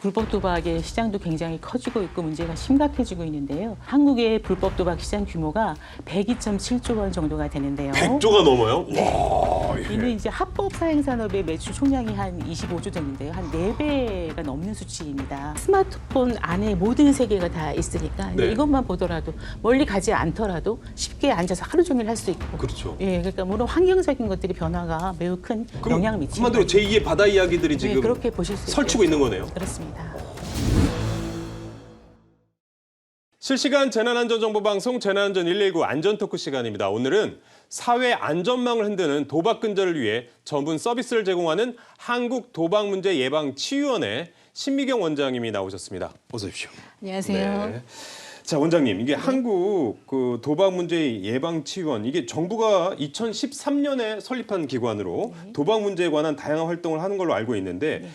불법 도박의 시장도 굉장히 커지고 있고 문제가 심각해지고 있는데요. 한국의 불법 도박 시장 규모가 102.7조 원 정도가 되는데요. 100조가 넘어요? 네. 와, 이는 이제 합법 사행 산업의 매출 총량이 한 25조 되는데요. 한 4배가 넘는 수치입니다. 스마트폰 안에 모든 세계가 다 있으니까 네. 이것만 보더라도 멀리 가지 않더라도 쉽게 앉아서 하루 종일 할 수 있고. 그렇죠. 예, 그러니까 물론 환경적인 것들이 변화가 매우 큰 영향을 미치고. 한마디로 제2의 바다 이야기들이 네, 지금 그렇게 보실 수 설치고 있는 거네요. 그렇습니다. 실시간 재난안전정보방송 재난안전 119 안전토크 시간입니다. 오늘은 사회 안전망을 흔드는 도박 근절을 위해 전문 서비스를 제공하는 한국도박문제예방치유원의 신미경 원장님이 나오셨습니다. 어서 오십시오. 안녕하세요. 네. 자, 원장님, 이게 한국 도박문제예방치유원, 이게 정부가 2013년에 설립한 기관으로 도박 문제에 관한 다양한 활동을 하는 걸로 알고 있는데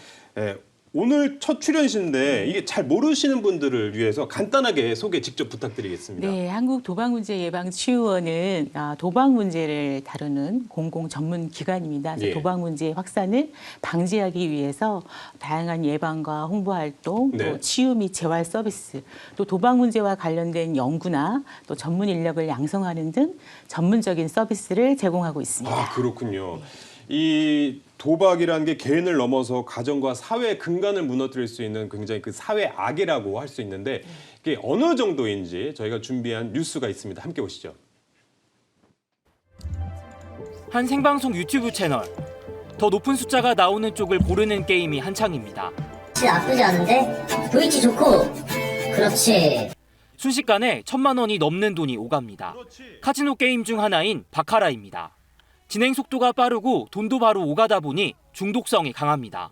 오늘 첫 출연이신데 이게 잘 모르시는 분들을 위해서 간단하게 소개 직접 부탁드리겠습니다. 네, 한국 도박문제예방치유원은 도박 문제를 다루는 공공 전문 기관입니다. 그래서 예. 도박 문제의 확산을 방지하기 위해서 다양한 예방과 홍보 활동, 네. 또 치유 및 재활 서비스, 또 도박 문제와 관련된 연구나 또 전문 인력을 양성하는 등 전문적인 서비스를 제공하고 있습니다. 아, 그렇군요. 이 도박이라는 게 개인을 넘어서 가정과 사회의 근간을 무너뜨릴 수 있는 굉장히 그 사회 악이라고 할 수 있는데 이게 어느 정도인지 저희가 준비한 뉴스가 있습니다. 함께 보시죠. 한 생방송 유튜브 채널. 더 높은 숫자가 나오는 쪽을 고르는 게임이 한창입니다. 나쁘지 않은데? 도이치 좋고. 그렇지. 순식간에 1,000만 원이 넘는 돈이 오갑니다. 카지노 게임 중 하나인 바카라입니다. 진행 속도가 빠르고 돈도 바로 오가다 보니 중독성이 강합니다.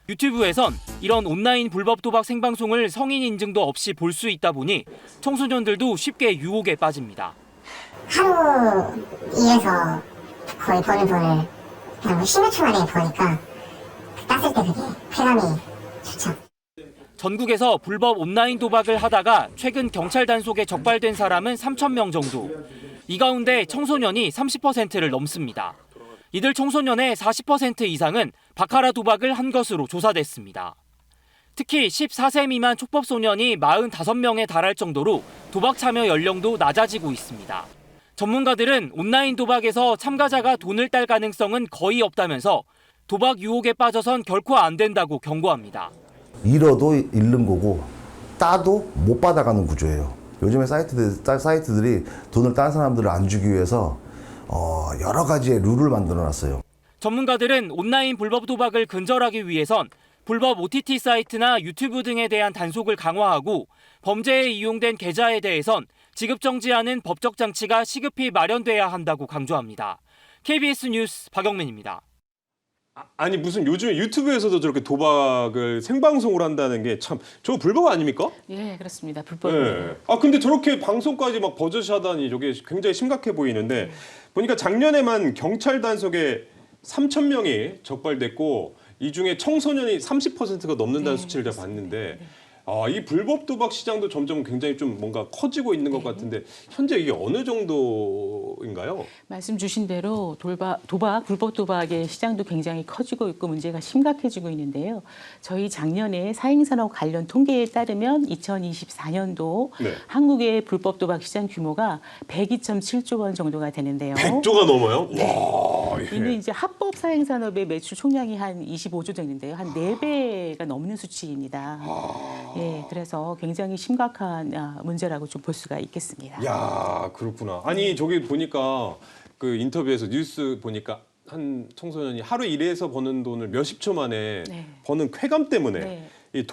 유튜브에선 이런 온라인 불법 도박 생방송을 성인 인증도 없이 볼 수 있다 보니 청소년들도 쉽게 유혹에 빠집니다. 하루 일해서 거의 버는 돈을 그냥 10몇 초 만에 버니까 땄을 때 그게 쾌감이 좋죠. 전국에서 불법 온라인 도박을 하다가 최근 경찰 단속에 적발된 사람은 3,000명 정도. 이 가운데 청소년이 30%를 넘습니다. 이들 청소년의 40% 이상은 바카라 도박을 한 것으로 조사됐습니다. 특히 14세 미만 촉법 소년이 45명에 달할 정도로 도박 참여 연령도 낮아지고 있습니다. 전문가들은 온라인 도박에서 참가자가 돈을 딸 가능성은 거의 없다면서 도박 유혹에 빠져선 결코 안 된다고 경고합니다. 잃어도 잃는 거고 따도 못 받아가는 구조예요. 요즘에 사이트들이 돈을 딴 사람들을 안 주기 위해서 여러 가지의 룰을 만들어놨어요. 전문가들은 온라인 불법 도박을 근절하기 위해선 불법 OTT 사이트나 유튜브 등에 대한 단속을 강화하고 범죄에 이용된 계좌에 대해선 지급 정지하는 법적 장치가 시급히 마련돼야 한다고 강조합니다. KBS 뉴스 박영민입니다. 아니 무슨 요즘에 유튜브에서도 저렇게 도박을 생방송을 한다는 게 참 저 불법 아닙니까? 예, 그렇습니다. 불법이에요. 네. 아 근데 저렇게 방송까지 막 버젓이 하다니 저게 굉장히 심각해 보이는데 보니까 작년에만 경찰 단속에 3,000명이 적발됐고 이 중에 청소년이 30%가 넘는다는 수치를 제가 봤는데 이 불법 도박 시장도 점점 굉장히 좀 뭔가 커지고 있는 것 같은데 현재 이게 어느 정도인가요? 말씀 주신 대로 불법 도박의 시장도 굉장히 커지고 있고 문제가 심각해지고 있는데요. 저희 작년에 사행산업 관련 통계에 따르면 2024년도 네. 한국의 불법 도박 시장 규모가 102.7조 원 정도가 되는데요. 100조가 넘어요? 와, 이는 이제 합법 사행산업의 매출 총량이 한 25조 되는데요. 한 4배가 넘는 수치입니다. 예, 그래서 굉장히 심각한 문제라고 좀 볼 수가 있겠습니다. 야, 그렇구나. 아니 저기 보니까 그 인터뷰에서 뉴스 보니까 한 청소년이 하루 일해서 버는 돈을 몇십 초 만에 네. 버는 쾌감 때문에 네. 이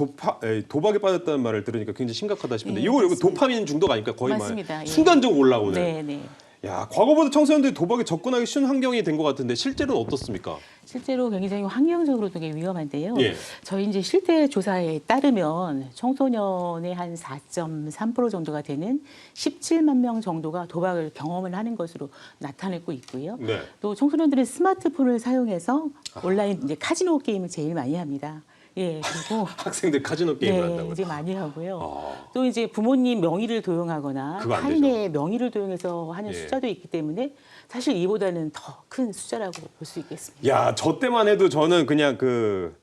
도박에 빠졌다는 말을 들으니까 굉장히 심각하다 싶은데 네, 이거 맞습니다. 도파민 중독 아닙니까? 거의 맞습니다. 예. 순간적으로 올라오는. 네, 네. 야, 과거보다 청소년들이 도박에 접근하기 쉬운 환경이 된 것 같은데 실제로는 어떻습니까? 실제로 굉장히 환경적으로 되게 위험한데요. 예. 저희 이제 실태 조사에 따르면 청소년의 한 4.3% 정도가 되는 17만 명 정도가 도박을 경험을 하는 것으로 나타내고 있고요. 네. 또 청소년들은 스마트폰을 사용해서 온라인 이제 카지노 게임을 제일 많이 합니다. 예, 그리고 학생들 카지노 게임을 네, 한다고요? 이제 많이 하고요. 아. 또 이제 부모님 명의를 도용하거나 그거 안 타인의 명의를 도용해서 하는 예. 숫자도 있기 때문에 사실 이보다는 더 큰 숫자라고 볼 수 있겠습니다. 야, 저 때만 해도 저는 그냥 그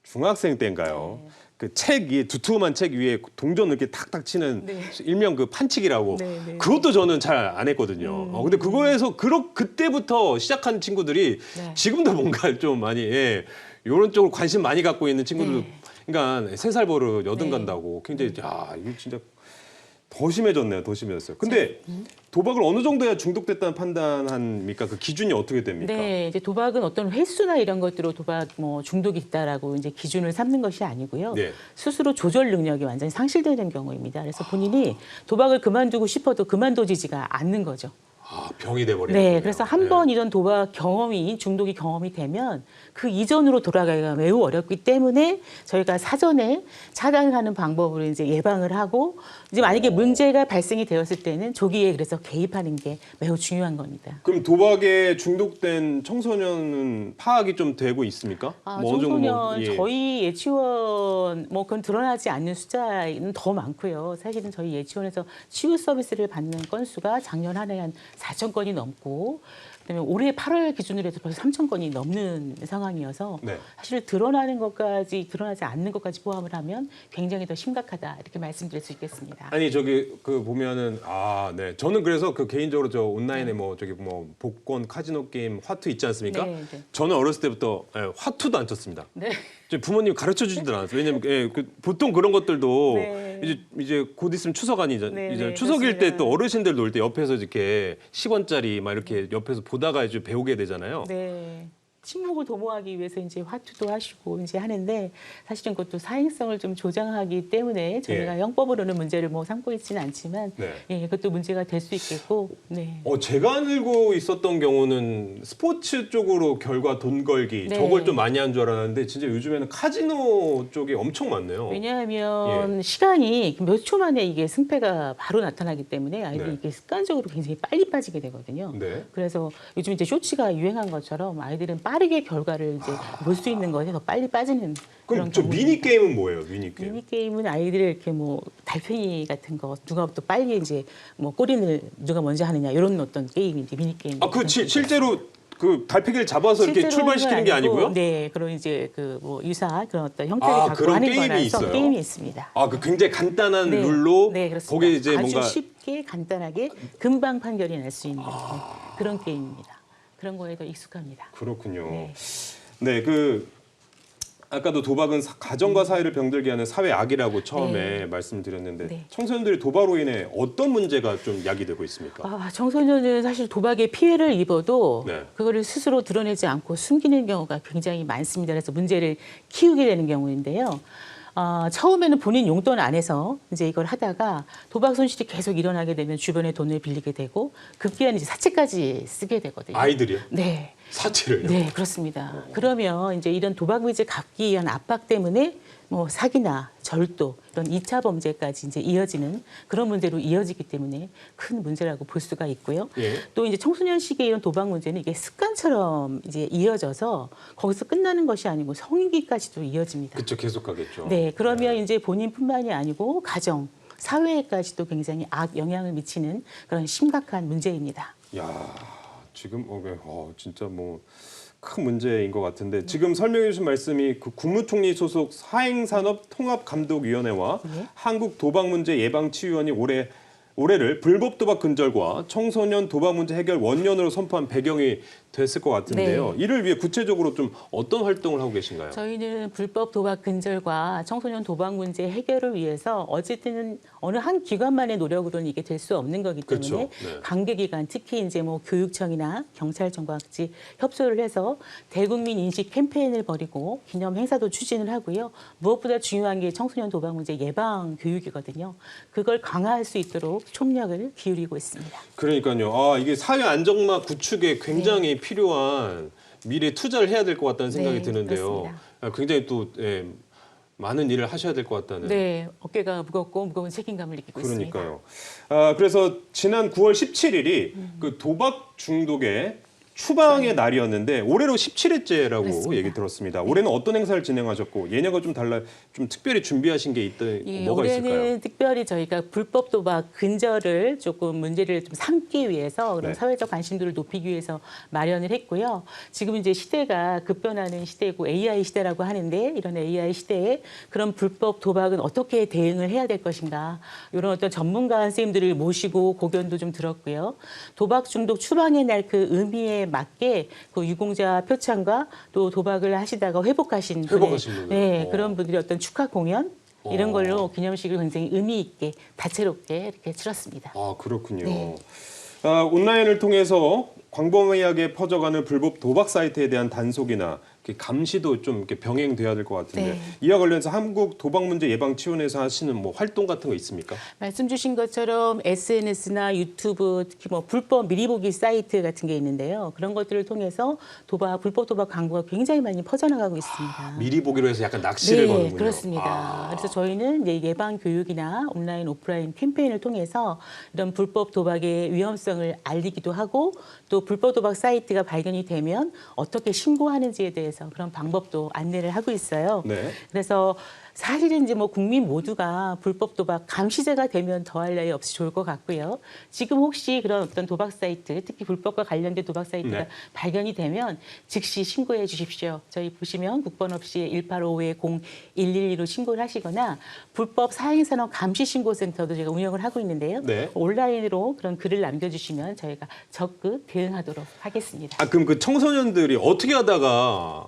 중학생 때인가요? 그 책 위에 두툼한 책 위에 동전 이렇게 탁탁 치는 네. 일명 그 판치기라고 네, 네. 그것도 저는 잘 안 했거든요. 근데 그거에서 그때부터 시작한 친구들이 네. 지금도 뭔가 좀 많이 이런 쪽으로 관심 많이 갖고 있는 친구들. 네. 그러니까 3살 버릇 여든 네. 간다고 굉장히 야 이거 진짜 더 심해졌네요. 더 심해졌어요. 근데 도박을 어느 정도 해야 중독됐다는 판단합니까? 그 기준이 어떻게 됩니까? 네, 이제 도박은 어떤 횟수나 이런 것들로 도박 뭐 중독이 있다라고 이제 기준을 삼는 것이 아니고요. 네. 스스로 조절 능력이 완전히 상실되는 경우입니다. 그래서 본인이 도박을 그만두고 싶어도 그만둬지지가 않는 거죠. 아, 병이 돼버리는 네, 거네요. 그래서 한 번 이런 도박 경험이 중독이 경험이 되면 그 이전으로 돌아가기가 매우 어렵기 때문에 저희가 사전에 차단하는 방법으로 이제 예방을 하고 이제 만약에 문제가 발생이 되었을 때는 조기에 그래서 개입하는 게 매우 중요한 겁니다. 그럼 도박에 중독된 청소년은 파악이 좀 되고 있습니까? 아, 뭐 어느 정도 청소년 예. 저희 예치원 뭐 그건 드러나지 않는 숫자는 더 많고요. 사실은 저희 예치원에서 치유 서비스를 받는 건수가 작년 한 해 한 4천 건이 넘고 그다음에 올해 8월 기준으로 해서 벌써 3천 건이 넘는 상황이어서 네. 사실 드러나는 것까지 드러나지 않는 것까지 포함을 하면 굉장히 더 심각하다 이렇게 말씀드릴 수 있겠습니다. 아니 저기 그 보면은 네 저는 그래서 그 개인적으로 저 온라인에 뭐 저기 뭐 복권 카지노 게임 화투 있지 않습니까? 네, 네. 저는 어렸을 때부터 화투도 안 쳤습니다. 네. 저 부모님 가르쳐 주지도 않았어요. 왜냐면 보통 그런 것들도 네. 이제 곧 있으면 추석 아니죠. 네, 이제 네, 추석일 때 그렇습니다. 또 어르신들 놀 때 옆에서 이렇게 10원짜리 막 이렇게 옆에서 보다가 이제 배우게 되잖아요. 네. 친목을 도모하기 위해서 이제 화투도 하시고 이제 하는데 사실은 그것도 사행성을 좀 조장하기 때문에 저희가 예. 형법으로는 문제를 뭐 삼고 있지는 않지만 네. 예, 그것도 문제가 될 수 있겠고 네. 제가 알고 있었던 경우는 스포츠 쪽으로 결과 돈 걸기 네. 저걸 좀 많이 한 줄 알았는데 진짜 요즘에는 카지노 쪽이 엄청 많네요. 왜냐하면 시간이 몇 초 만에 이게 승패가 바로 나타나기 때문에 아이들이 네. 이게 습관적으로 굉장히 빨리 빠지게 되거든요. 네. 그래서 요즘 이제 쇼츠가 유행한 것처럼 아이들은 빠르게 결과를 이제 볼 수 있는 것에 더 빨리 빠지는 그럼 그런 저 경우입니다. 미니 게임은 뭐예요? 미니 게임. 미니 게임은 아이들이 이렇게 뭐 달팽이 같은 거 누가 또 빨리 이제 뭐 꼬리를 누가 먼저 하느냐 이런 어떤 게임인데 미니 게임. 실제로 그 달팽이를 잡아서 이렇게 출발시키는 게 아니고요? 네, 그런 이제 그 뭐 유사 그런 어떤 형태를 아, 갖고 그런 하는 게임이 거라서 있어요? 게임이 있습니다. 그 굉장히 간단한 네, 룰로 네, 그렇습니다. 거기에 이제 아주 뭔가 쉽게 간단하게 금방 판결이 날 수 있는 그런 게임입니다. 그런 거에 더 익숙합니다. 그렇군요. 네. 네, 아까도 도박은 가정과 사회를 병들게 하는 사회 악이라고 처음에 말씀드렸는데 네. 청소년들이 도박으로 인해 어떤 문제가 좀 야기되고 있습니까? 청소년은 사실 도박에 피해를 입어도 네. 그거를 스스로 드러내지 않고 숨기는 경우가 굉장히 많습니다. 그래서 문제를 키우게 되는 경우인데요. 처음에는 본인 용돈 안에서 이제 이걸 하다가 도박 손실이 계속 일어나게 되면 주변에 돈을 빌리게 되고 급기야는 이제 사채까지 쓰게 되거든요. 아이들이요? 네. 사치를요? 네, 그렇습니다. 그러면 이제 이런 도박 빚을 갚기 위한 압박 때문에 뭐 사기나 절도 이런 2차 범죄까지 이제 이어지는 그런 문제로 이어지기 때문에 큰 문제라고 볼 수가 있고요. 예. 또 이제 청소년 시기에 이런 도박 문제는 이게 습관처럼 이제 이어져서 거기서 끝나는 것이 아니고 성인기까지도 이어집니다. 그렇죠, 계속 가겠죠. 네, 그러면 이제 본인뿐만이 아니고 가정, 사회에까지도 굉장히 악 영향을 미치는 그런 심각한 문제입니다. 야, 지금 진짜 뭐 큰 문제인 것 같은데 지금 설명해 주신 말씀이 그 국무총리 소속 사행산업통합감독위원회와 한국도박문제예방치유원이 올해를 불법 도박 근절과 청소년 도박 문제 해결 원년으로 선포한 배경이 됐을 것 같은데요. 네. 이를 위해 구체적으로 좀 어떤 활동을 하고 계신가요? 저희는 불법 도박 근절과 청소년 도박 문제 해결을 위해서 어쨌든 어느 한 기관만의 노력으로는 이게 될 수 없는 거기 때문에 그렇죠. 네. 관계기관 특히 이제 뭐 교육청이나 경찰청과 같이 협조를 해서 대국민 인식 캠페인을 벌이고 기념 행사도 추진을 하고요. 무엇보다 중요한 게 청소년 도박 문제 예방 교육이거든요. 그걸 강화할 수 있도록 총력을 기울이고 있습니다. 그러니까요. 이게 사회 안정망 구축에 굉장히 필요한 미래 투자를 해야 될 것 같다는 생각이 네, 드는데요. 그렇습니다. 굉장히 또 많은 일을 하셔야 될 것 같다는. 네, 어깨가 무겁고 무거운 책임감을 느끼고 있습니다. 그러니까요. 그래서 지난 9월 17일이 그 도박 중독의 추방의 날이었는데 올해로 17회째라고 그렇습니다. 얘기 들었습니다. 올해는 어떤 행사를 진행하셨고 예년과 좀 달라 좀 특별히 준비하신 게 뭐가 올해는 있을까요? 특별히 저희가 불법 도박 근절을 조금 문제를 좀 삼기 위해서 그런 네. 사회적 관심도를 높이기 위해서 마련을 했고요. 지금 이제 시대가 급변하는 시대고 AI 시대라고 하는데 이런 AI 시대에 그런 불법 도박은 어떻게 대응을 해야 될 것인가 이런 어떤 전문가 선생님들을 모시고 고견도 좀 들었고요. 도박 중독 추방의 날 그 의미에 맞게 그 유공자 표창과 또 도박을 하시다가 회복하신 회복하신 분들. 네, 그런 분들이 어떤 축하 공연 이런 걸로 기념식을 굉장히 의미 있게 다채롭게 이렇게 치렀습니다. 아 그렇군요. 네. 온라인을 통해서 광범위하게 퍼져가는 불법 도박 사이트에 대한 단속이나 감시도 좀 이렇게 병행돼야 될 것 같은데 네. 이와 관련해서 한국 도박 문제 예방 치원에서 하시는 뭐 활동 같은 거 있습니까? 말씀 주신 것처럼 SNS나 유튜브 특히 뭐 불법 미리 보기 사이트 같은 게 있는데요. 그런 것들을 통해서 불법 도박 광고가 굉장히 많이 퍼져나가고 있습니다. 미리 보기로 해서 약간 낚시를 네, 거는군요. 그렇습니다. 그래서 저희는 이제 예방 교육이나 온라인, 오프라인 캠페인을 통해서 이런 불법 도박의 위험성을 알리기도 하고 또 불법 도박 사이트가 발견이 되면 어떻게 신고하는지에 대해서 그런 방법도 안내를 하고 있어요. 네. 그래서 사실은 이제 뭐 국민 모두가 불법 도박 감시자가 되면 더할 나위 없이 좋을 것 같고요. 지금 혹시 그런 어떤 도박 사이트, 특히 불법과 관련된 도박 사이트가 네. 발견이 되면 즉시 신고해 주십시오. 저희 보시면 국번 없이 185-0112로 신고를 하시거나 불법 사행산업 감시신고센터도 제가 운영을 하고 있는데요. 네. 온라인으로 그런 글을 남겨주시면 저희가 적극 대응하도록 하겠습니다. 아 그럼 그 청소년들이 어떻게 하다가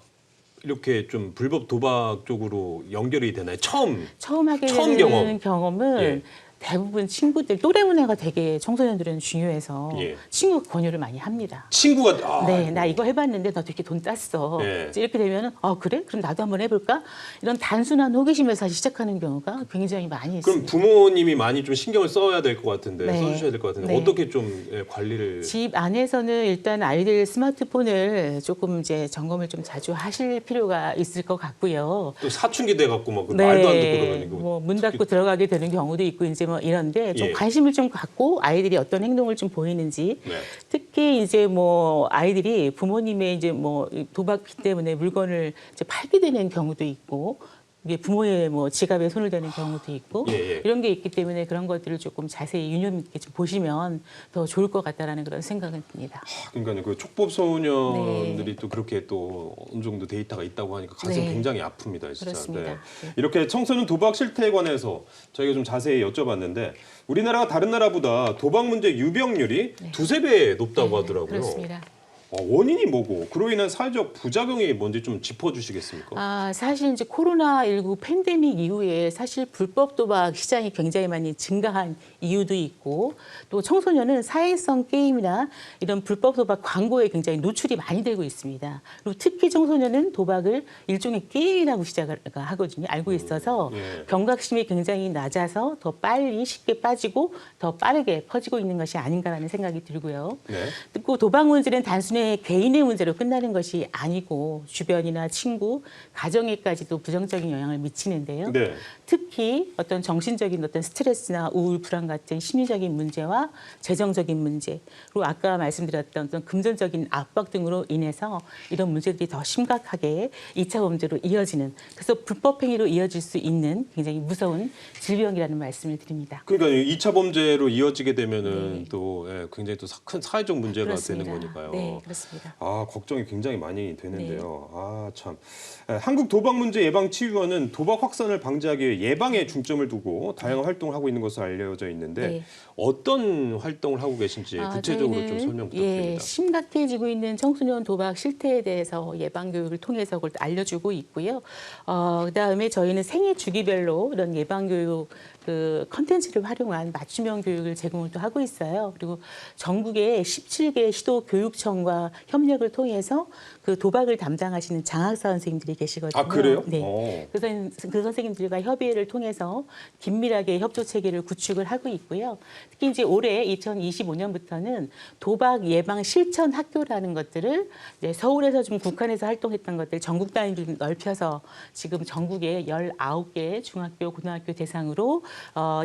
이렇게 좀 불법 도박 쪽으로 연결이 되나요? 처음 하게 처음 되는 경험은 예. 대부분 친구들 또래 문화가 되게 청소년들은 중요해서 예. 친구 권유를 많이 합니다. 친구가 네, 나 이거 해봤는데 너 되게 돈 땄어. 예. 이제 이렇게 되면은 그래? 그럼 나도 한번 해볼까? 이런 단순한 호기심에서 시작하는 경우가 굉장히 많이 그럼 있습니다. 부모님이 많이 좀 신경을 써야 될 것 같은데 네. 써주셔야 될 것 같은데 네. 어떻게 좀 관리를 집 안에서는 일단 아이들 스마트폰을 조금 이제 점검을 좀 자주 하실 필요가 있을 것 같고요. 또 사춘기 돼 갖고 막 말도 안 듣고 그러면 이거 뭐 문 닫고 들어가게 되는 경우도 있고 이제 뭐 이런데 좀 예. 관심을 좀 갖고 아이들이 어떤 행동을 좀 보이는지 네. 특히 이제 뭐 아이들이 부모님의 이제 뭐 도박비 때문에 물건을 이제 팔게 되는 경우도 있고 이게 부모의 뭐 지갑에 손을 대는 경우도 있고 예, 예. 이런 게 있기 때문에 그런 것들을 조금 자세히 유념 있게 좀 보시면 더 좋을 것 같다라는 그런 생각은 듭니다. 그러니까 그 촉법 소년들이 또 그렇게 또 어느 정도 데이터가 있다고 하니까 가슴 네. 굉장히 아픕니다, 진짜. 그렇습니다. 네. 이렇게 청소년 도박 실태에 관해서 저희가 좀 자세히 여쭤봤는데 우리나라가 다른 나라보다 도박 문제 유병률이 두세 배 높다고 하더라고요. 그렇습니다. 원인이 뭐고 그로 인한 사회적 부작용이 뭔지 좀 짚어주시겠습니까? 사실 이제 코로나19 팬데믹 이후에 사실 불법 도박 시장이 굉장히 많이 증가한 이유도 있고 또 청소년은 사행성 게임이나 이런 불법 도박 광고에 굉장히 노출이 많이 되고 있습니다. 그리고 특히 청소년은 도박을 일종의 게임이라고 시작을 하거든요. 알고 있어서 예. 경각심이 굉장히 낮아서 더 빨리 쉽게 빠지고 더 빠르게 퍼지고 있는 것이 아닌가라는 생각이 들고요. 네. 또 도박 문제는 단순히 개인의 문제로 끝나는 것이 아니고 주변이나 친구, 가정에까지도 부정적인 영향을 미치는데요. 네. 특히 어떤 정신적인 어떤 스트레스나 우울, 불안 같은 심리적인 문제와 재정적인 문제, 그리고 아까 말씀드렸던 어떤 금전적인 압박 등으로 인해서 이런 문제들이 더 심각하게 2차 범죄로 이어지는, 그래서 불법 행위로 이어질 수 있는 굉장히 무서운 질병이라는 말씀을 드립니다. 그러니까 2차 범죄로 이어지게 되면은 또 굉장히 또 큰 사회적 문제가 그렇습니다. 되는 거니까요. 네, 그렇습니다. 걱정이 굉장히 많이 되는데요. 네. 참. 한국 도박 문제 예방 치유원은 도박 확산을 방지하기 위해 예방에 중점을 두고 다양한 활동을 하고 있는 것으로 알려져 있는데 네. 어떤 활동을 하고 계신지 구체적으로 좀 저희는, 설명 부탁드립니다. 심각해지고 있는 청소년 도박 실태에 대해서 예방 교육을 통해서 그걸 알려주고 있고요. 그다음에 저희는 생애 주기별로 이런 예방 교육 그 컨텐츠를 활용한 맞춤형 교육을 제공을 또 하고 있어요. 그리고 전국의 17개 시도 교육청과 협력을 통해서 그 도박을 담당하시는 장학사 선생님들이 계시거든요. 아, 그래요? 네. 그래서 그 선생님들과 협의회를 통해서 긴밀하게 협조 체계를 구축을 하고 있고요. 특히 이제 올해 2025년부터는 도박 예방 실천 학교라는 것들을 이제 서울에서 좀 국한해서 활동했던 것들 전국 단위로 좀 넓혀서 지금 전국의 19개 중학교, 고등학교 대상으로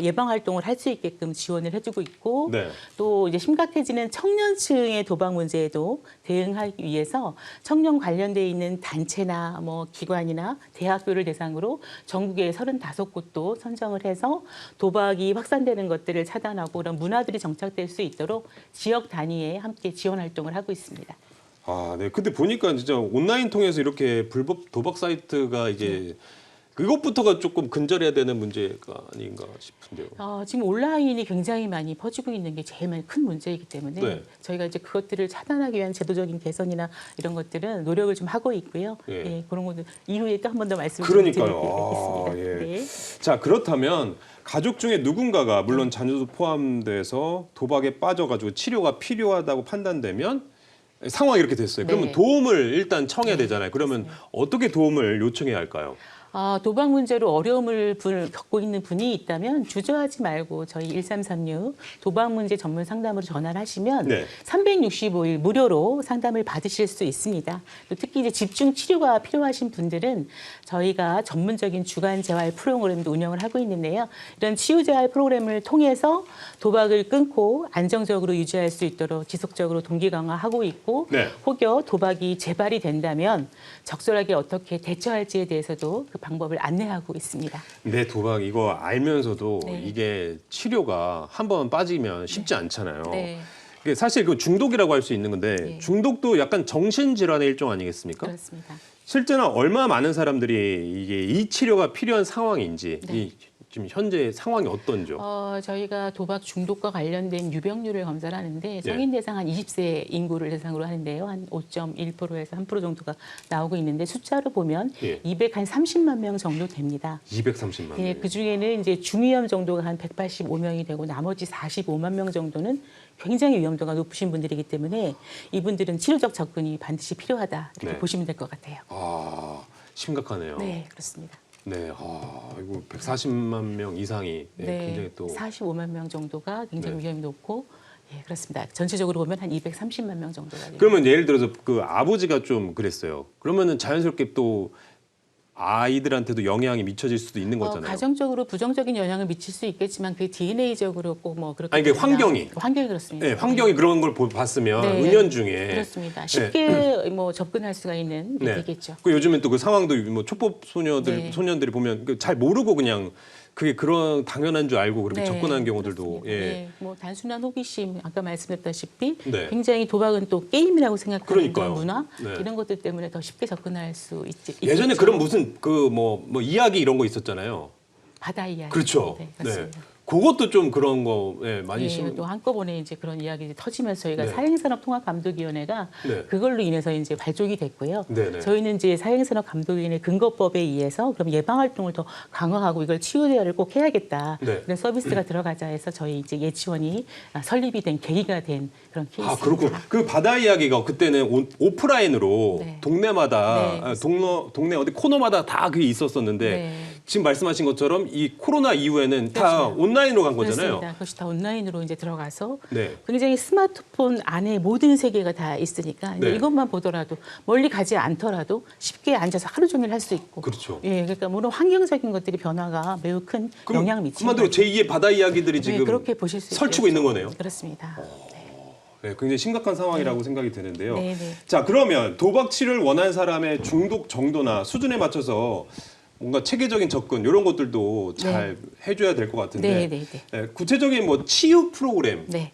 예방 활동을 할 수 있게끔 지원을 해주고 있고 네. 또 이제 심각해지는 청년층의 도박 문제에도 대응하기 위해서 청년 관련돼 있는 단체나 뭐 기관이나 대학교를 대상으로 전국에 35곳도 선정을 해서 도박이 확산되는 것들을 차단하고 그런 문화들이 정착될 수 있도록 지역 단위에 함께 지원 활동을 하고 있습니다. 아, 네. 근데 보니까 진짜 온라인 통해서 이렇게 불법 도박 사이트가 이제 그것부터가 조금 근절해야 되는 문제가 아닌가 싶은데요. 지금 온라인이 굉장히 많이 퍼지고 있는 게 제일 큰 문제이기 때문에 네. 저희가 이제 그것들을 차단하기 위한 제도적인 개선이나 이런 것들은 노력을 좀 하고 있고요. 예. 예, 그런 것들 이후에 또 한 번 더 말씀을 그러니까요. 드리겠습니다. 아, 예. 네. 자, 그렇다면 가족 중에 누군가가 물론 자녀도 포함돼서 도박에 빠져가지고 치료가 필요하다고 판단되면 상황이 이렇게 됐어요. 그러면 네. 도움을 일단 청해야 되잖아요. 그러면 어떻게 도움을 요청해야 할까요? 도박 문제로 어려움을 겪고 있는 분이 있다면 주저하지 말고 저희 1336 도박 문제 전문 상담으로 전화를 하시면 네. 365일 무료로 상담을 받으실 수 있습니다. 또 특히 이제 집중 치료가 필요하신 분들은 저희가 전문적인 주간 재활 프로그램도 운영을 하고 있는데요. 이런 치유 재활 프로그램을 통해서 도박을 끊고 안정적으로 유지할 수 있도록 지속적으로 동기 강화하고 있고 네. 혹여 도박이 재발이 된다면 적절하게 어떻게 대처할지에 대해서도 그 방법을 안내하고 있습니다. 네, 도박 이거 알면서도 네. 이게 치료가 한 번 빠지면 쉽지 않잖아요. 네, 이게 사실 그 중독이라고 할 수 있는 건데 네. 중독도 약간 정신질환의 일종 아니겠습니까? 그렇습니다. 실제로 얼마나 많은 사람들이 이게 이 치료가 필요한 상황인지 이 지금 현재 상황이 어떤죠? 저희가 도박 중독과 관련된 유병률을 검사를 하는데 성인 대상 한 20세 인구를 대상으로 하는데요. 한 5.1%에서 3% 정도가 나오고 있는데 숫자로 보면 예. 230만 명 정도 됩니다. 230만 예, 명. 그 중에는 이제 중위험 정도가 한 185명이 되고 나머지 45만 명 정도는 굉장히 위험도가 높으신 분들이기 때문에 이분들은 치료적 접근이 반드시 필요하다 이렇게 네. 보시면 될 것 같아요. 아, 심각하네요. 네, 그렇습니다. 네, 이거 140만 명 이상이 굉장히 또 45만 명 정도가 굉장히 네. 위험이 높고 예, 그렇습니다. 전체적으로 보면 한 230만 명 정도가 됩니다. 그러면 예를 들어서 그 아버지가 좀 그랬어요. 그러면은 자연스럽게 또 아이들한테도 영향이 미쳐질 수도 있는 거잖아요. 가정적으로 부정적인 영향을 미칠 수 있겠지만 그 DNA적으로 꼭 뭐 그렇게 아니, 이게 환경이. 환경이 그렇습니다. 네, 환경이 그런 걸 봤으면 네. 은연중에 그렇습니다. 쉽게 뭐 접근할 수가 있는 게 네. 되겠죠. 그 요즘엔 또 그 상황도 뭐 초법 네. 소년들이 보면 그잘 모르고 그냥 그게 그런 당연한 줄 알고 그렇게 네, 접근하는 경우들도 그렇습니다. 예. 네, 뭐 단순한 호기심 아까 말씀드렸다시피 네. 굉장히 도박은 또 게임이라고 생각하는 그러니까요. 그런 문화 네. 이런 것들 때문에 더 쉽게 접근할 수 있지. 예전에 있겠죠. 그런 무슨 그 뭐 이야기 이런 거 있었잖아요. 바다 이야기. 그렇죠. 네, 그렇습니다. 그것도 좀 그런 거 많이 예, 또 한꺼번에 이제 그런 이야기들이 터지면서 저희가 네. 사행산업통합감독위원회가 네. 그걸로 인해서 이제 발족이 됐고요. 네네. 저희는 이제 사행산업감독위원회 근거법에 의해서 그럼 예방 활동을 더 강화하고 이걸 치유 대화를 꼭 해야겠다. 네. 그런 서비스가 들어가자 해서 저희 이제 예치원이 설립이 된 계기가 된 그런 케이스입니다. 아, 그렇고 그 바다 이야기가 그때는 오프라인으로 네. 동네마다 네, 동네 어디 코너마다 다 그게 있었었는데 네. 지금 말씀하신 것처럼 이 코로나 이후에는 다 그렇습니다. 온라인으로 간 거잖아요. 그렇습니다. 그것이 다 온라인으로 이제 들어가서 네. 굉장히 스마트폰 안에 모든 세계가 다 있으니까 이제 네. 이것만 보더라도 멀리 가지 않더라도 쉽게 앉아서 하루 종일 할 수 있고. 그렇죠. 예, 그러니까 물론 환경적인 것들이 변화가 매우 큰 영향을 미치는 한마디로 거죠. 제2의 바다 이야기들이 네, 지금 그렇게 보실 수 설치고 있겠죠. 있는 거네요. 그렇습니다. 네, 굉장히 심각한 상황이라고 생각이 드는데요. 네, 네. 자, 그러면 도박 치료를 원하는 사람의 중독 정도나 수준에 맞춰서 뭔가 체계적인 접근 이런 것들도 잘 해줘야 될 것 같은데 네, 네, 네. 네, 구체적인 뭐 치유 프로그램은 네.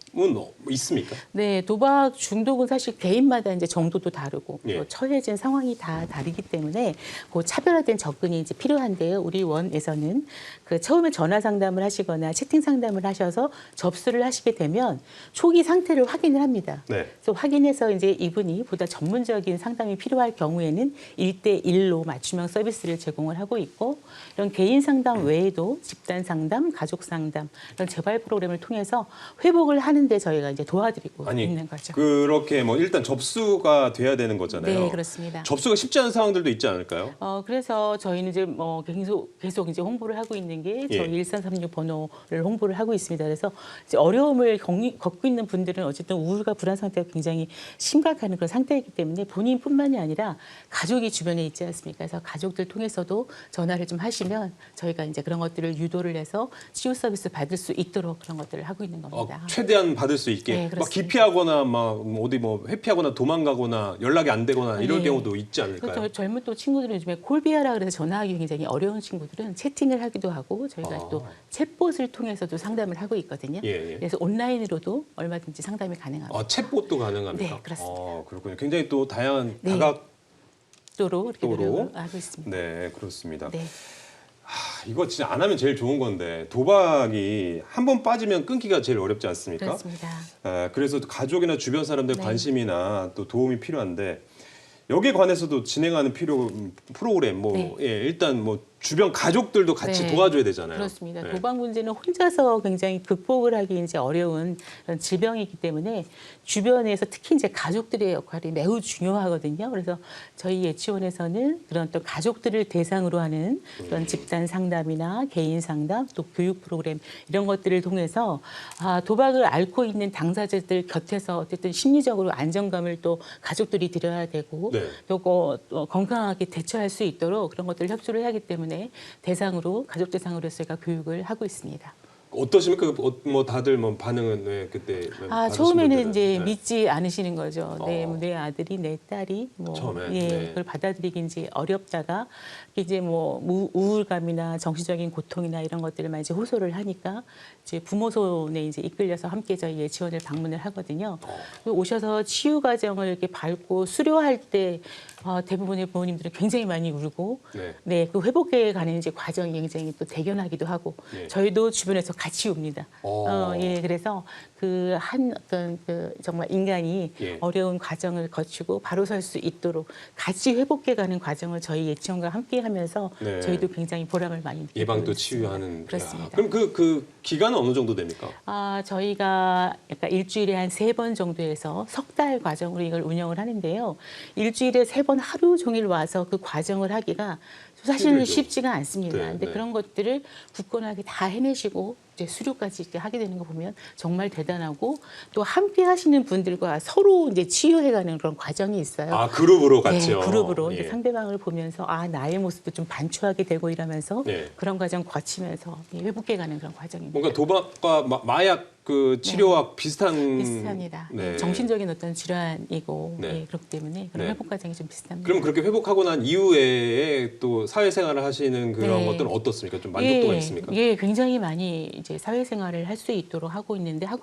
있습니까? 네, 도박 중독은 사실 개인마다 이제 정도도 다르고 예. 또 처해진 상황이 다 다르기 때문에 그 차별화된 접근이 이제 필요한데요. 우리 원에서는 그 처음에 전화 상담을 하시거나 채팅 상담을 하셔서 접수를 하시게 되면 초기 상태를 확인을 합니다. 네. 그래서 확인해서 이제 이분이 보다 전문적인 상담이 필요할 경우에는 1대1로 맞춤형 서비스를 제공을 하고 있고 이런 개인 상담 외에도 집단 상담, 가족 상담 이런 재발 프로그램을 통해서 회복을 하는데 저희가 이제 도와드리고 있는 거죠. 그렇게 뭐 일단 접수가 돼야 되는 거잖아요. 네, 그렇습니다. 접수가 쉽지 않은 상황들도 있지 않을까요? 그래서 저희는 이제 뭐 계속 이제 홍보를 하고 있는 있는 게 예. 저희 1436 번호를 홍보를 하고 있습니다. 그래서 이제 어려움을 겪고 있는 분들은 어쨌든 우울과 불안 상태가 굉장히 심각한 그런 상태이기 때문에 본인뿐만이 아니라 가족이 주변에 있지 않습니까? 그래서 가족들 통해서도 전화를 좀 하시면 저희가 이제 그런 것들을 유도를 해서 치유 서비스 받을 수 있도록 그런 것들을 하고 있는 겁니다. 최대한 받을 수 있게 네, 막 그렇습니다. 기피하거나 막 어디 뭐 회피하거나 도망가거나 연락이 안 되거나 이럴 네. 경우도 있지 않을까요? 그 젊은 또 친구들은 요즘에 콜비아라 그래서 전화하기 굉장히 어려운 친구들은 채팅을 하기도 하고 저희가 아. 또 챗봇을 통해서도 상담을 하고 있거든요. 예, 예. 그래서 온라인으로도 얼마든지 상담이 가능합니다. 챗봇도 가능합니까? 네, 그렇습니다. 그렇군요. 굉장히 또 다양한 네. 다각도로. 이렇게 노력을 하고 있습니다. 네, 그렇습니다. 네. 이거 진짜 안 하면 제일 좋은 건데 도박이 한 번 빠지면 끊기가 제일 어렵지 않습니까? 그렇습니다. 그래서 가족이나 주변 사람들 네. 관심이나 또 도움이 필요한데 여기에 관해서도 진행하는 프로그램 뭐 네. 예, 일단 뭐 주변 가족들도 같이 네. 도와줘야 되잖아요. 그렇습니다. 네. 도박 문제는 혼자서 굉장히 극복을 하기 이제 어려운 그런 질병이기 때문에 주변에서 특히 이제 가족들의 역할이 매우 중요하거든요. 그래서 저희 예치원에서는 그런 또 가족들을 대상으로 하는 그런 집단 상담이나 개인 상담 또 교육 프로그램 이런 것들을 통해서 도박을 앓고 있는 당사자들 곁에서 어쨌든 심리적으로 안정감을 또 가족들이 드려야 되고 네. 또 건강하게 대처할 수 있도록 그런 것들을 협조를 하기 때문에 대상으로 가족 대상으로 저희가 교육을 하고 있습니다. 어떠십니까? 뭐 다들 뭐 반응은 왜 그때 받으신 처음에는 분들은? 이제 네. 믿지 않으시는 거죠. 내 아들이 내 딸이 처음에, 예, 네. 그걸 받아들이기 이제 어렵다가 이제 뭐 우울감이나 정신적인 고통이나 이런 것들을 이제 호소를 하니까 이제 부모 손에 이제 이끌려서 함께 저희 예치원을 방문을 하거든요. 오셔서 치유 과정을 이렇게 밟고 수료할 때 대부분의 부모님들은 굉장히 많이 울고 네. 그 회복해 가는 이제 과정이 굉장히 또 대견하기도 하고 예. 저희도 주변에서 같이 웁니다. 그래서 그 어떤 정말 인간이 예. 어려운 과정을 거치고 바로 설 수 있도록 같이 회복해가는 과정을 저희 예치원과 함께하면서 네. 저희도 굉장히 보람을 많이 느끼고 예방도 있습니다. 치유하는. 그렇습니다. 야, 그럼 그 기간은 어느 정도 됩니까? 저희가 약간 일주일에 한 3번 정도에서 석 달 과정으로 이걸 운영을 하는데요. 일주일에 3번 하루 종일 와서 그 과정을 하기가 사실은 힘들죠. 쉽지가 않습니다. 네, 근데 네. 그런 것들을 굳건하게 다 해내시고 이제 수료까지 이렇게 하게 되는 거 보면 정말 대단하고 또 함께 하시는 분들과 서로 이제 치유해가는 그런 과정이 있어요. 그룹으로 같이요. 네, 그룹으로 이제 예. 상대방을 보면서 나의 모습도 좀 반추하게 되고 이러면서 네. 그런 과정 거치면서 회복해가는 그런 과정입니다. 뭔가 도박과 마약 그 치료와 비슷합니다. 네. 정신적인 어떤 질환이고 네. 그렇기 때문에 그런 네. 회복 과정이 좀 비슷합니다. 그럼 그렇게 회복하고 난 이후에 또 사회생활을 하시는 그런 네. 것들은 어떻습니까? 좀 만족도가 있습니까? 예, 굉장히 많이 이제 사회생활을 할 수 있도록 하고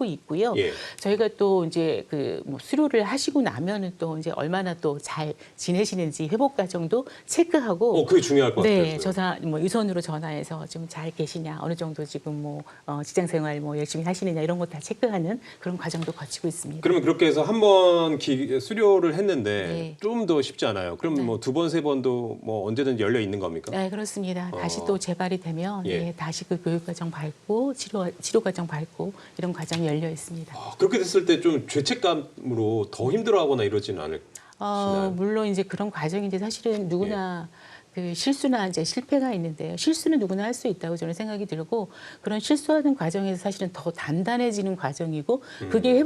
있고요. 예. 저희가 또 이제 뭐 수료를 하시고 나면은 또 이제 얼마나 또 잘 지내시는지 회복 과정도 체크하고. 그게 중요할 것 네, 같아요. 뭐 유선으로 전화해서 좀 잘 계시냐, 어느 정도 지금 뭐 직장생활 뭐 열심히 하시느냐 이런 것 다 체크하는 그런 과정도 거치고 있습니다. 그러면 그렇게 해서 한 번 수료를 했는데 네. 좀 더 쉽지 않아요. 그럼 네. 뭐 2번, 3번도 뭐 언제든지 열려 있는 겁니까? 네, 그렇습니다. 다시 또 재발이 되면 예. 다시 그 교육 과정 밟고 치료 과정 밟고 이런 과정이 열려 있습니다. 그렇게 됐을 때 좀 죄책감으로 더 힘들어하거나 이러지는 않을까요? 물론 이제 그런 과정인데 사실은 누구나 그 실수나 이제 실패가 있는데요. 실수는 누구나 할 수 있다고 저는 생각이 들고 그런 실수하는 과정에서 사실은 더 단단해지는 과정이고 그게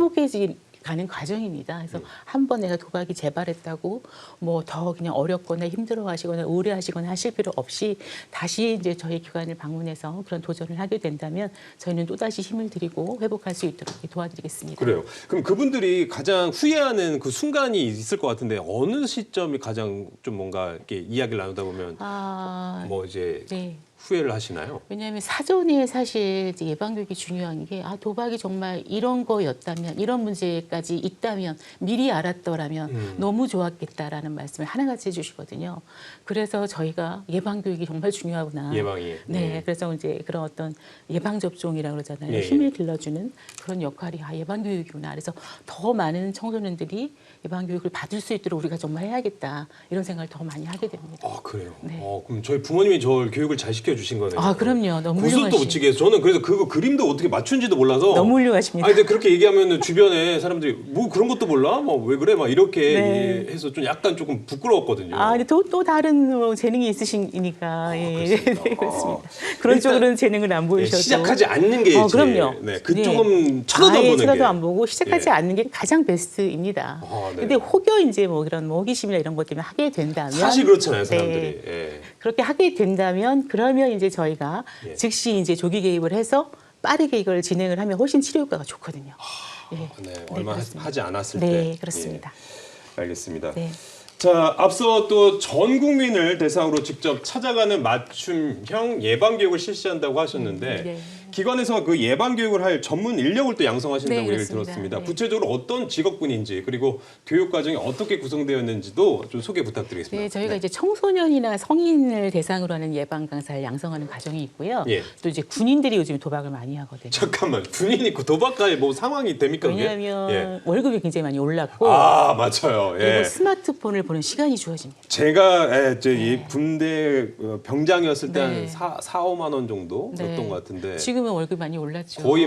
가는 과정입니다. 그래서 한 번 내가 도박이 재발했다고 뭐 더 그냥 어렵거나 힘들어하시거나 우울해하시거나 하실 필요 없이 다시 이제 저희 기관을 방문해서 그런 도전을 하게 된다면 저희는 또 다시 힘을 드리고 회복할 수 있도록 도와드리겠습니다. 그래요. 그럼 그분들이 가장 후회하는 그 순간이 있을 것 같은데 어느 시점이 가장 좀 뭔가 이렇게 이야기를 나누다 보면 뭐 이제 네. 후회를 하시나요? 왜냐하면 사전에 사실 이제 예방교육이 중요한 게 도박이 정말 이런 거였다면 이런 문제까지 있다면 미리 알았더라면 너무 좋았겠다라는 말씀을 하나같이 해주시거든요. 그래서 저희가 예방교육이 정말 중요하구나. 예방이. 네, 그래서 이제 그런 어떤 예방접종이라고 그러잖아요. 예, 예. 힘을 길러주는 그런 역할이 예방교육이구나. 그래서 더 많은 청소년들이 예방교육을 받을 수 있도록 우리가 정말 해야겠다. 이런 생각을 더 많이 하게 됩니다. 그래요. 네. 그럼 저희 부모님이 저를 교육을 잘 시켜 소개시켜 주신 거네요. 아, 그럼요. 너무 고수도 훌륭하시- 붙이게 해서 저는 그래서 그거 그림도 어떻게 맞춘지도 몰라서 너무 훌륭하십니다. 아니 근데 그렇게 얘기하면 주변에 사람들이 뭐 그런 것도 몰라? 뭐 왜 그래? 막 이렇게 네. 해서 좀 약간 조금 부끄러웠거든요. 아, 근데 또 다른 뭐 재능이 있으시니까 예, 그렇습니까? 네, 그렇습니다. 그런 일단, 쪽으로는 재능을 안 예, 보이셔도 시작하지 않는 게 제일, 그럼요. 네, 그쪽은 쳐다도 안 아예 보는 쳐다도 게. 안 보고 시작하지 예. 않는 게 가장 베스트입니다. 아, 네. 근데 혹여 이제 뭐 그런 뭐 호기심이나 이런 것 때문에 하게 된다면 사실 그렇잖아요, 네. 사람들이. 예. 그렇게 하게 된다면 그러면 이제 저희가 예. 즉시 이제 조기 개입을 해서 빠르게 이걸 진행을 하면 훨씬 치료 효과가 좋거든요. 예. 네, 얼마 그렇습니다. 하지 않았을 때. 네, 그렇습니다. 예, 알겠습니다. 네. 자, 앞서 또 전 국민을 대상으로 직접 찾아가는 맞춤형 예방 교육을 실시한다고 하셨는데 네. 기관에서 그 예방 교육을 할 전문 인력을 또 양성하신다고 네, 얘기를 그렇습니다. 들었습니다. 네. 구체적으로 어떤 직업군인지 그리고 교육 과정이 어떻게 구성되었는지도 좀 소개 부탁드리겠습니다. 네, 저희가 이제 청소년이나 성인을 대상으로 하는 예방 강사를 양성하는 과정이 있고요. 예. 또 이제 군인들이 요즘 도박을 많이 하거든요. 잠깐만, 군인이 그 도박가에 뭐 상황이 됩니까? 그게? 왜냐하면 예. 월급이 굉장히 많이 올랐고 아, 맞아요. 그리고 예. 스마트폰을 보는 시간이 주어집니다. 제가 이 군대 병장이었을 때 한 네. 4, 5만 원 정도 네. 였던 것 같은데 지금은 월급이 많이 올랐죠. 거의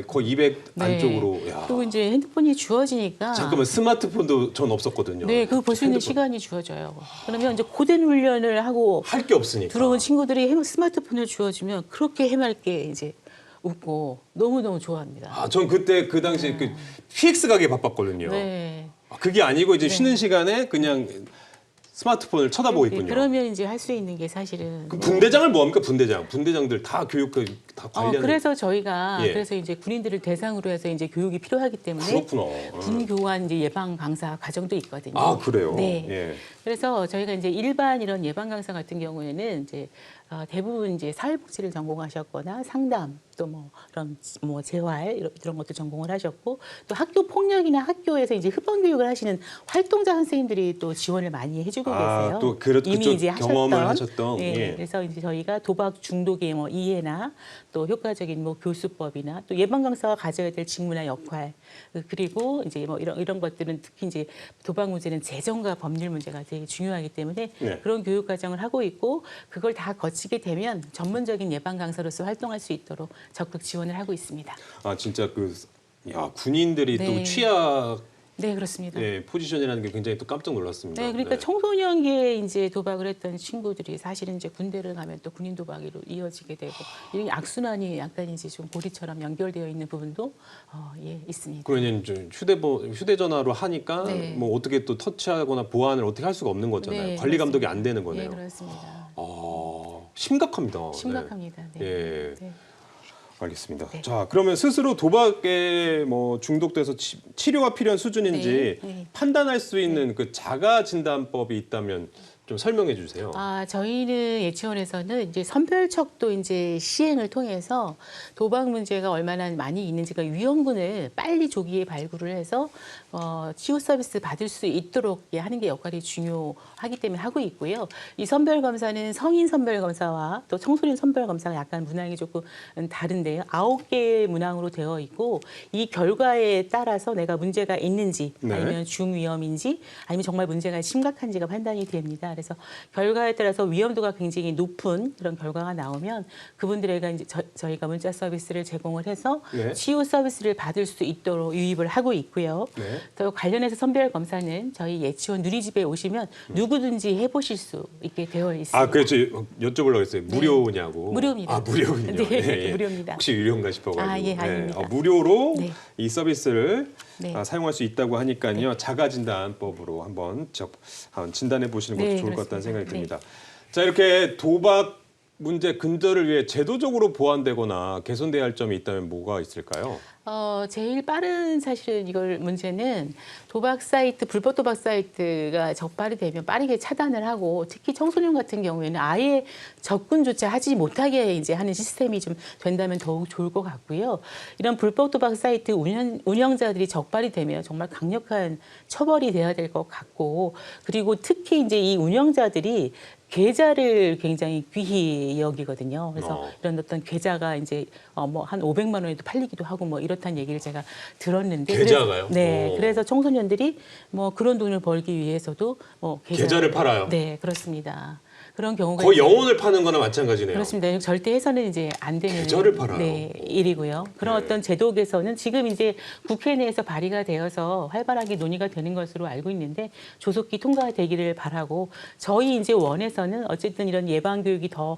거의 200 네. 안쪽으로. 야. 그리고 이제 핸드폰이 주어지니까 잠깐만, 스마트폰도 전 없었거든요. 네, 그거 볼 수 있는 핸드폰. 시간이 주어져요. 그러면 이제 고된 훈련을 하고 할 게 없으니까. 들어온 친구들이 스마트폰을 주어주면 그렇게 해맑게 이제 웃고 너무너무 좋아합니다. 아, 전 그때 그 당시 그 PX 가게 바빴거든요. 네. 아, 그게 아니고 이제 쉬는 시간에 그냥 스마트폰을 쳐다보고 네, 있군요. 그러면 이제 할 수 있는 게 사실은 그 분대장을 뭐 합니까? 분대장들 다 교육 다 관련. 그래서 저희가 예. 그래서 이제 군인들을 대상으로 해서 이제 교육이 필요하기 때문에 그렇구나. 군 교관 이제 예방 강사 과정도 있거든요. 아, 그래요. 네. 예. 그래서 저희가 이제 일반 이런 예방 강사 같은 경우에는 이제 대부분 이제 사회복지를 전공하셨거나 상담 또 뭐 그런 뭐 재활 이런 것도 전공을 하셨고 또 학교 폭력이나 학교에서 이제 흡원 교육을 하시는 활동자 선생님들이 또 지원을 많이 해주고 계세요. 또 이미 그쪽 이제 경험을 하셨던. 하셨던. 네. 예. 그래서 이제 저희가 도박 중독의 뭐 이해나 또 효과적인 뭐 교수법이나 또 예방 강사가 가져야 될 직무나 역할 그리고 이제 뭐 이런 것들은 특히 이제 도박 문제는 재정과 법률 문제가 되게 중요하기 때문에 네. 그런 교육 과정을 하고 있고 그걸 다 거치게 되면 전문적인 예방 강사로서 활동할 수 있도록 적극 지원을 하고 있습니다. 아, 진짜 군인들이 또 네. 취약 네, 그렇습니다. 포지션이라는 게 굉장히 또 깜짝 놀랐습니다. 네, 그러니까 청소년기에 이제 도박을 했던 친구들이 사실은 이제 군대를 가면 또 군인 도박으로 이어지게 되고 이런 악순환이 약간 이제 좀 고리처럼 연결되어 있는 부분도 있습니다. 그러면 이제 휴대전화로 하니까 네. 뭐 어떻게 또 터치하거나 보안을 어떻게 할 수가 없는 거잖아요. 네, 관리 감독이 그렇습니다. 안 되는 거네요. 네, 그렇습니다. 심각합니다. 심각합니다. 네. 예. 네. 알겠습니다. 네. 자, 그러면 스스로 도박에 뭐 중독돼서 치료가 필요한 수준인지 네, 네. 판단할 수 있는 그 자가 진단법이 있다면 좀 설명해 주세요. 저희는 예치원에서는 이제 선별척도 이제 시행을 통해서 도박 문제가 얼마나 많이 있는지가 유형군을 빨리 조기에 발굴을 해서 치유 서비스 받을 수 있도록 하는 게 역할이 중요하기 때문에 하고 있고요. 이 선별 검사는 성인 선별 검사와 또 청소년 선별 검사가 약간 문항이 조금 다른데요. 9개의 문항으로 되어 있고 이 결과에 따라서 내가 문제가 있는지 네. 아니면 중위험인지 아니면 정말 문제가 심각한지가 판단이 됩니다. 그래서 결과에 따라서 위험도가 굉장히 높은 그런 결과가 나오면 그분들에게 이제 저희가 문자 서비스를 제공을 해서 네. 치유 서비스를 받을 수 있도록 유입을 하고 있고요. 네. 또 관련해서 선별 검사는 저희 예치원 누리집에 오시면 누구든지 해보실 수 있게 되어 있습니다. 아, 그렇죠. 여쭤보려고 했어요. 무료냐고. 무료입니다. 아, 무료군요. 네, 무료입니다. 혹시 유료인가 싶어가지고. 예, 아닙니다. 무료로 네. 이 서비스를 네. 사용할 수 있다고 하니까요. 자가진단법으로 한번 진단해 보시는 것도 네, 좋을 것 같다는 그렇습니다. 생각이 듭니다. 자, 이렇게 도박 문제 근절을 위해 제도적으로 보완되거나 개선돼야 할 점이 있다면 뭐가 있을까요? 제일 빠른 사실은 이걸 문제는 도박 사이트, 불법 도박 사이트가 적발이 되면 빠르게 차단을 하고 특히 청소년 같은 경우에는 아예 접근조차 하지 못하게 이제 하는 시스템이 좀 된다면 더욱 좋을 것 같고요. 이런 불법 도박 사이트 운영자들이 적발이 되면 정말 강력한 처벌이 돼야 될 것 같고 그리고 특히 이제 이 운영자들이 계좌를 굉장히 귀히 여기거든요. 그래서 이런 어떤 계좌가 이제 뭐 한 500만 원에도 팔리기도 하고 뭐 이렇다는 얘기를 제가 들었는데 계좌가요? 네, 오. 그래서 청소년들이 뭐 그런 돈을 벌기 위해서도 뭐 계좌를 팔아요? 네, 그렇습니다. 그런 경우가 거의 이제 영혼을 파는 거나 마찬가지네요. 그렇습니다. 절대 해서는 이제 안 되는 계절을 팔아요. 네, 일이고요. 그런 네. 어떤 제도에서는 지금 이제 국회 내에서 발의가 되어서 활발하게 논의가 되는 것으로 알고 있는데 조속히 통과되기를 바라고 저희 이제 원에서는 어쨌든 이런 예방 교육이 더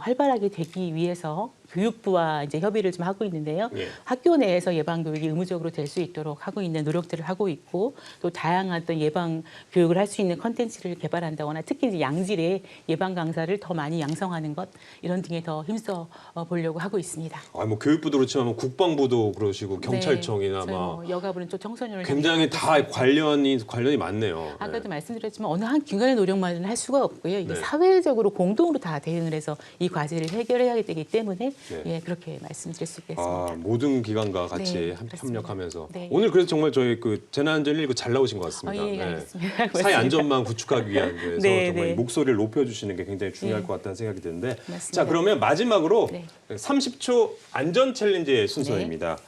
활발하게 되기 위해서 교육부와 이제 협의를 좀 하고 있는데요. 예. 학교 내에서 예방 교육이 의무적으로 될 수 있도록 하고 있는 노력들을 하고 있고 또 다양한 어떤 예방 교육을 할 수 있는 컨텐츠를 개발한다거나 특히 이제 양질의 예방 강사를 더 많이 양성하는 것 이런 등에 더 힘써 보려고 하고 있습니다. 뭐 교육부도 그렇지만 뭐 국방부도 그러시고 경찰청이나 네, 저희 막 뭐 여가부는 또 청소년을 굉장히 다 관련이 많네요. 아까도 네. 말씀드렸지만 어느 한 기관의 노력만은 할 수가 없고요. 이게 네. 사회적으로 공동으로 다 대응을 해서 이 과제를 해결해야 되기 때문에 네. 예, 그렇게 말씀드릴 수 있겠습니다. 모든 기관과 같이 네, 그렇습니다. 협력하면서 네. 오늘 그래서 정말 저희 그 재난안전 119 잘 나오신 것 같습니다. 예, 알겠습니다. 사회 고맙습니다. 안전망 구축하기 위한 데서 네, 정말 네. 이 목소리를 높여주시는 게 굉장히 중요할 네. 것 같다는 생각이 드는데 맞습니다. 자 그러면 마지막으로 네. 30초 안전 챌린지의 순서입니다.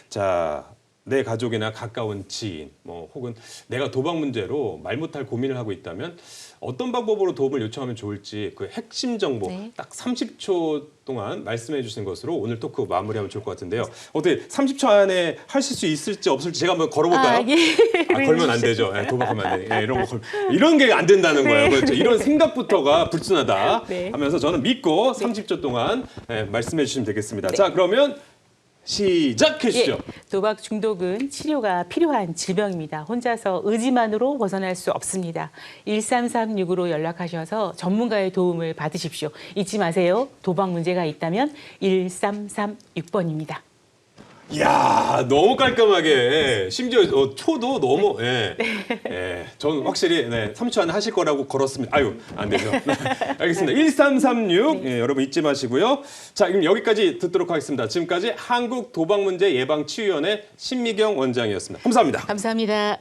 자. 내 가족이나 가까운 지인, 뭐 혹은 내가 도박 문제로 말 못할 고민을 하고 있다면 어떤 방법으로 도움을 요청하면 좋을지 그 핵심 정보 네. 딱 30초 동안 말씀해 주신 것으로 오늘 토크 마무리하면 좋을 것 같은데요. 어떻게 30초 안에 하실 수 있을지 없을지 제가 한번 걸어볼까요? 예. 걸면 안 되죠. 도박하면 안 돼. 이런 게 안 된다는 거예요. 그렇죠? 이런 생각부터가 불순하다 네. 하면서 저는 믿고 30초 동안 말씀해 주시면 되겠습니다. 자 그러면 시작해 주시죠. 예, 도박 중독은 치료가 필요한 질병입니다. 혼자서 의지만으로 벗어날 수 없습니다. 1336으로 연락하셔서 전문가의 도움을 받으십시오. 잊지 마세요. 도박 문제가 있다면 1336번입니다. 이야 너무 깔끔하게 심지어 초도 너무 저는 확실히 30초 안에 하실 거라고 걸었습니다. 아유 안 되죠. 알겠습니다. 1336 여러분 잊지 마시고요. 자 그럼 여기까지 듣도록 하겠습니다. 지금까지 한국도박문제예방치유위원회 신미경 원장이었습니다. 감사합니다. 감사합니다.